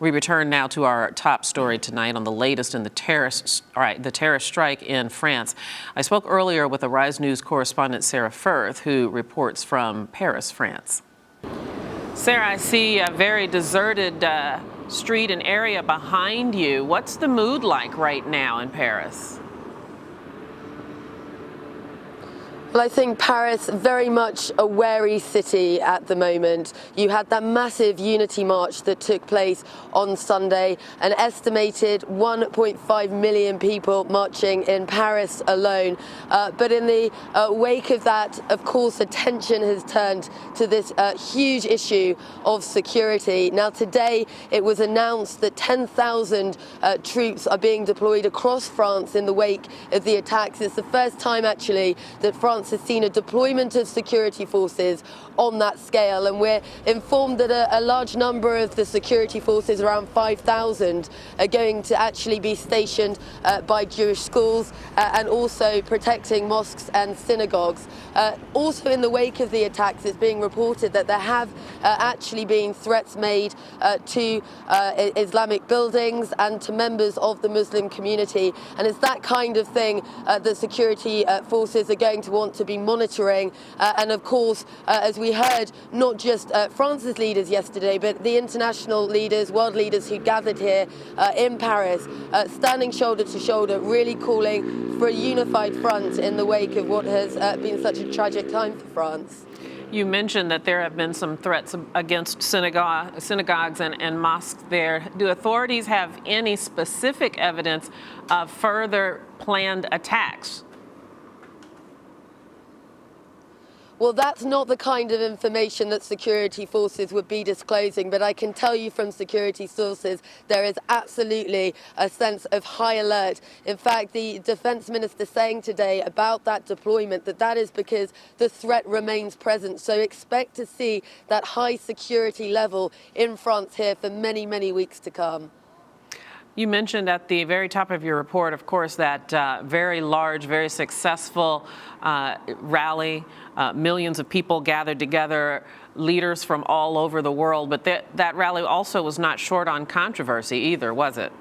We return now to our top story tonight on the latest in the terrorist strike in France. I spoke earlier with Arise News correspondent Sara Firth, who reports from Paris, France. Sara, I see a very deserted street and area behind you. What's the mood like right now in Paris? Well, I think Paris, very much a wary city at the moment. You had that massive unity march that took place on Sunday, an estimated 1.5 million people marching in Paris alone. But in the wake of that, of course, attention has turned to this huge issue of security. Now, today it was announced that 10,000 troops are being deployed across France in the wake of the attacks. It's the first time, actually, that France has seen a deployment of security forces on that scale, and we're informed that a large number of the security forces, around 5,000, are going to actually be stationed by Jewish schools and also protecting mosques and synagogues. Also, in the wake of the attacks, it's being reported that there have actually been threats made to Islamic buildings and to members of the Muslim community, and it's that kind of thing that security forces are going to want to be monitoring. And of course, as we heard, not just France's leaders yesterday, but the international leaders, world leaders who gathered here in Paris, standing shoulder to shoulder, really calling for a unified front in the wake of what has been such a tragic time for France. You mentioned that there have been some threats against synagogues and mosques there. Do authorities have any specific evidence of further planned attacks? Well, that's not the kind of information that security forces would be disclosing, but I can tell you from security sources there is absolutely a sense of high alert. In fact, the defense minister saying today about that deployment that is because the threat remains present. So expect to see that high security level in France here for many, many weeks to come. You mentioned at the very top of your report, of course, that very large, very successful rally. Millions of people gathered together, leaders from all over the world. But that rally also was not short on controversy either, was it?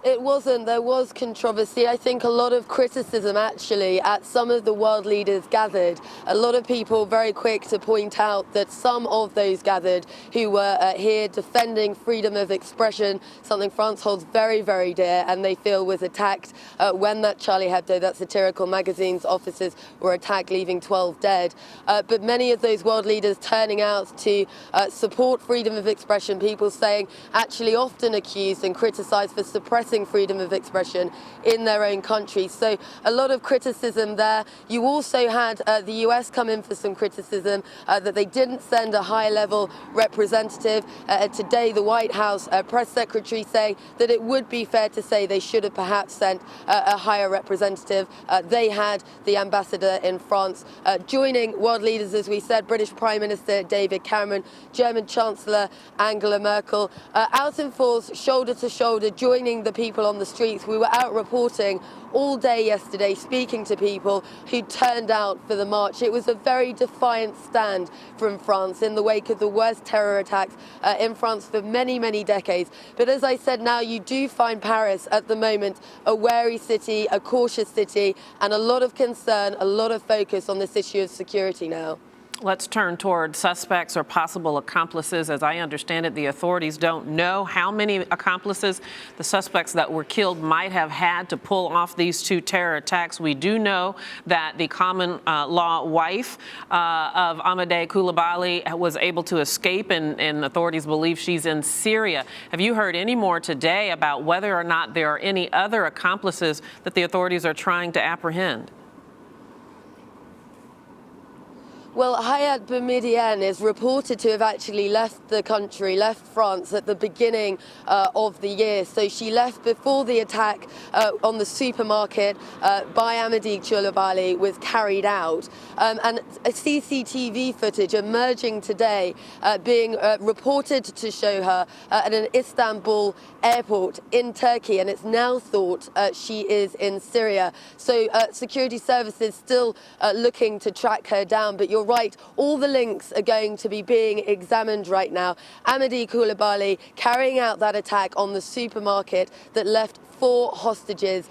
It wasn't. There was controversy. I think a lot of criticism, actually, at some of the world leaders gathered. A lot of people very quick to point out that some of those gathered who were here defending freedom of expression, something France holds very, very dear, and they feel was attacked when that Charlie Hebdo, that satirical magazine's officers, were attacked, leaving 12 dead. But many of those world leaders turning out to support freedom of expression, people saying, actually often accused and criticised for suppressing freedom of expression in their own country. So a lot of criticism there. You also had the US come in for some criticism that they didn't send a high-level representative. Today, the White House press secretary saying that it would be fair to say they should have perhaps sent a higher representative. They had the ambassador in France joining world leaders, as we said, British Prime Minister David Cameron, German Chancellor Angela Merkel, out in force, shoulder to shoulder, joining the people on the streets. We were out reporting all day yesterday, speaking to people who turned out for the march. It was a very defiant stand from France in the wake of the worst terror attacks in France for many, many decades. But as I said, now you do find Paris at the moment a wary city, a cautious city, and a lot of concern, a lot of focus on this issue of security now. Let's turn toward suspects or possible accomplices. As I understand it, the authorities don't know how many accomplices the suspects that were killed might have had to pull off these two terror attacks. We do know that the common law wife of Amadei Coulibaly was able to escape, and authorities believe she's in Syria. Have you heard any more today about whether or not there are any other accomplices that the authorities are trying to apprehend? Well, Hayat Boumediene is reported to have actually left the country, left France at the beginning of the year. So she left before the attack on the supermarket by Amadei Coulibaly was carried out. And a CCTV footage emerging today being reported to show her at an Istanbul airport in Turkey, and it's now thought she is in Syria. So security services still looking to track her down, but you're you're right, all the links are going to be being examined right now. Amadi Coulibaly carrying out that attack on the supermarket that left 4 hostages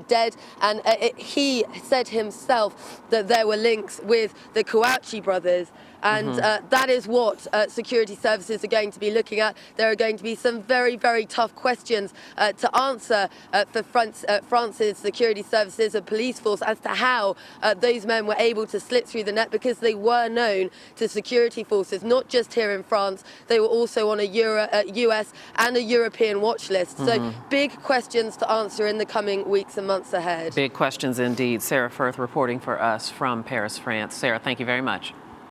dead, and he said himself that there were links with the Kouachi brothers, and that is what security services are going to be looking at. There are going to be some very, very tough questions to answer for France's security services and police force as to how those men were able to slip through the net, because they were known to security forces, not just here in France. They were also on a US and a European watch list. So big questions to answer in the coming weeks and months ahead. Big questions indeed. Sara Firth reporting for us from Paris, France. Sara, thank you very much.